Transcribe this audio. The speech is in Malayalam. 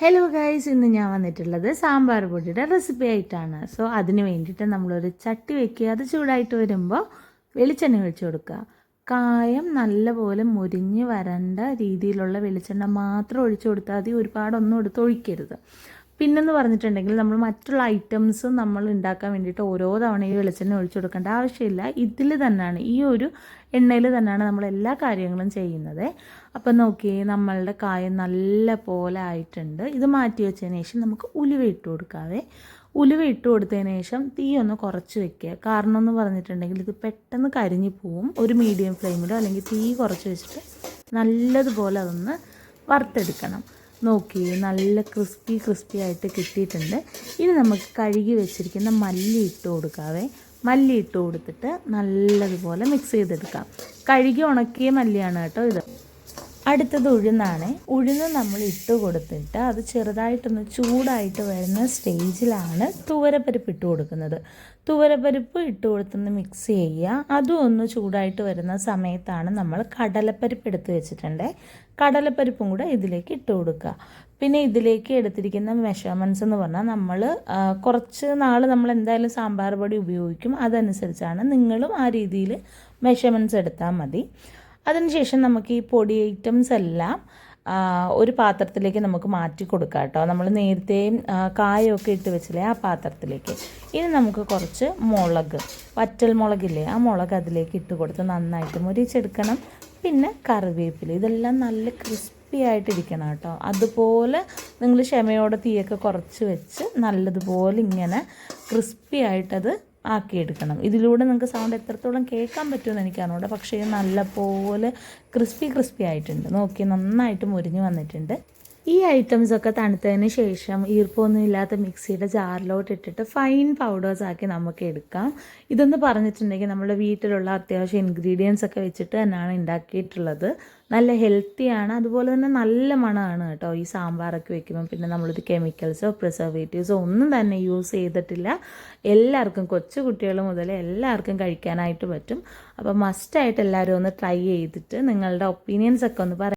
ഹലോ ഗൈസ്, ഇന്ന് ഞാൻ വന്നിട്ടുള്ളത് സാമ്പാർ പൊടിയുടെ റെസിപ്പി ആയിട്ടാണ്. സോ അതിന് വേണ്ടിയിട്ട് നമ്മളൊരു ചട്ടി വെക്കുക. അത് ചൂടായിട്ട് വരുമ്പോൾ വെളിച്ചെണ്ണ ഒഴിച്ചു കൊടുക്കുക. കായം നല്ലപോലെ മുരിഞ്ഞ് വരേണ്ട രീതിയിലുള്ള വെളിച്ചെണ്ണ മാത്രം ഒഴിച്ചു കൊടുത്താൽ മതി. ഒരുപാടൊന്നും എടുത്ത് ഒഴിക്കരുത്. പിന്നെന്ന് പറഞ്ഞിട്ടുണ്ടെങ്കിൽ നമ്മൾ മറ്റുള്ള ഐറ്റംസ് നമ്മൾ ഉണ്ടാക്കാൻ വേണ്ടിയിട്ട് ഓരോ തവണ ഈ വെളിച്ചെണ്ണ ഒഴിച്ചു കൊടുക്കേണ്ട ആവശ്യമില്ല. ഇതിൽ തന്നെയാണ്, ഈ ഒരു എണ്ണയിൽ തന്നെയാണ് നമ്മൾ എല്ലാ കാര്യങ്ങളും ചെയ്യുന്നത്. അപ്പം നോക്കിയേ, നമ്മളുടെ കായം നല്ല പോലെ ആയിട്ടുണ്ട്. ഇത് മാറ്റി വെച്ചതിന് ശേഷം നമുക്ക് ഉലുവ ഇട്ട് കൊടുക്കാവേ. ഉലുവ ഇട്ട് കൊടുത്തതിന് ശേഷം തീ ഒന്ന് കുറച്ച് വെക്കുക. കാരണം എന്ന് പറഞ്ഞിട്ടുണ്ടെങ്കിൽ ഇത് പെട്ടെന്ന് കരിഞ്ഞു പോവും. ഒരു മീഡിയം ഫ്ലെയിമിലോ അല്ലെങ്കിൽ തീ കുറച്ച് വെച്ചിട്ട് നല്ലതുപോലെ അതൊന്ന് വറുത്തെടുക്കണം. നോക്കി, നല്ല ക്രിസ്പി ആയിട്ട് കിട്ടിയിട്ടുണ്ട്. ഇനി നമുക്ക് കഴുകി വെച്ചിരിക്കുന്ന മല്ലി ഇട്ട് കൊടുക്കാവേ. മല്ലി ഇട്ട് കൊടുത്തിട്ട് നല്ലതുപോലെ മിക്സ് ചെയ്തെടുക്കാം. കഴുകി ഉണക്കിയ മല്ലിയാണ് കേട്ടോ ഇത്. അടുത്തത് ഉഴുന്നാണ്. ഉഴുന്ന് നമ്മൾ ഇട്ട് കൊടുത്തിട്ട് അത് ചെറുതായിട്ടൊന്ന് ചൂടായിട്ട് വരുന്ന സ്റ്റേജിലാണ് തുവരപ്പരിപ്പ് ഇട്ട് കൊടുക്കുന്നത്. തുവരപ്പരിപ്പ് ഇട്ട് കൊടുത്തൊന്ന് മിക്സ് ചെയ്യുക. അതും ഒന്ന് ചൂടായിട്ട് വരുന്ന സമയത്താണ് നമ്മൾ കടലപ്പരിപ്പ് എടുത്ത് വെച്ചിട്ടുണ്ട്. കടലപ്പരിപ്പും കൂടെ ഇതിലേക്ക് ഇട്ട് കൊടുക്കുക. പിന്നെ ഇതിലേക്ക് എടുത്തിരിക്കുന്ന മെഷർമെൻറ്റ്സ് എന്ന് പറഞ്ഞാൽ നമ്മൾ കുറച്ച് നാൾ നമ്മൾ എന്തായാലും സാമ്പാർ പൊടി ഉപയോഗിക്കും. അതനുസരിച്ചാണ് നിങ്ങളും ആ രീതിയിൽ മെഷർമെൻറ്റ്സ് എടുത്താൽ മതി. അതിനുശേഷം നമുക്ക് ഈ പൊടി ഐറ്റംസ് എല്ലാം ഒരു പാത്രത്തിലേക്ക് നമുക്ക് മാറ്റി കൊടുക്കാം കേട്ടോ. നമ്മൾ നേരത്തെയും കായൊക്കെ ഇട്ട് വെച്ചില്ലേ, ആ പാത്രത്തിലേക്ക്. ഇനി നമുക്ക് കുറച്ച് മുളക്, വറ്റൽ മുളകില്ലേ, ആ മുളക് അതിലേക്ക് ഇട്ട് കൊടുത്ത് നന്നായിട്ട് മുരിച്ചെടുക്കണം. പിന്നെ കറിവേപ്പില, ഇതെല്ലാം നല്ല ക്രിസ്പി ആയിട്ടിരിക്കണം കേട്ടോ. അതുപോലെ നിങ്ങൾ ക്ഷമയോടെ തീയൊക്കെ കുറച്ച് വെച്ച് നല്ലതുപോലെ ഇങ്ങനെ ക്രിസ്പി ആയിട്ടത് ആക്കിയെടുക്കണം. ഇതിലൂടെ നിങ്ങൾക്ക് സൗണ്ട് എത്രത്തോളം കേൾക്കാൻ പറ്റുമെന്ന് എനിക്കറിഞ്ഞൂടാ, പക്ഷേ നല്ലപോലെ ക്രിസ്പി ആയിട്ടുണ്ട്. നോക്കി, നന്നായിട്ട് മുരിഞ്ഞ് വന്നിട്ടുണ്ട്. ഈ ഐറ്റംസൊക്കെ തണുത്തതിന് ശേഷം ഈർപ്പമൊന്നും ഇല്ലാത്ത മിക്സിയുടെ ജാറിലോട്ട് ഇട്ടിട്ട് ഫൈൻ പൗഡേഴ്സ് ആക്കി നമുക്ക് എടുക്കാം. ഇതെന്ന് പറഞ്ഞിട്ടുണ്ടെങ്കിൽ നമ്മുടെ വീട്ടിലുള്ള അത്യാവശ്യം ഇൻഗ്രീഡിയൻസ് ഒക്കെ വെച്ചിട്ട് തന്നെയാണ് ഉണ്ടാക്കിയിട്ടുള്ളത്. നല്ല ഹെൽത്തിയാണ്, അതുപോലെ തന്നെ നല്ല മണമാണ് കേട്ടോ ഈ സാമ്പാറൊക്കെ വെക്കുമ്പോൾ. പിന്നെ നമ്മളിത് കെമിക്കൽസോ പ്രിസർവേറ്റീവ്സോ ഒന്നും തന്നെ യൂസ് ചെയ്തിട്ടില്ല. എല്ലാവർക്കും, കൊച്ചു കുട്ടികൾ മുതൽ എല്ലാവർക്കും കഴിക്കാനായിട്ട് പറ്റും. അപ്പോൾ മസ്റ്റായിട്ട് എല്ലാവരും ഒന്ന് ട്രൈ ചെയ്തിട്ട് നിങ്ങളുടെ ഒപ്പീനിയൻസ് ഒക്കെ ഒന്ന് പറയാം.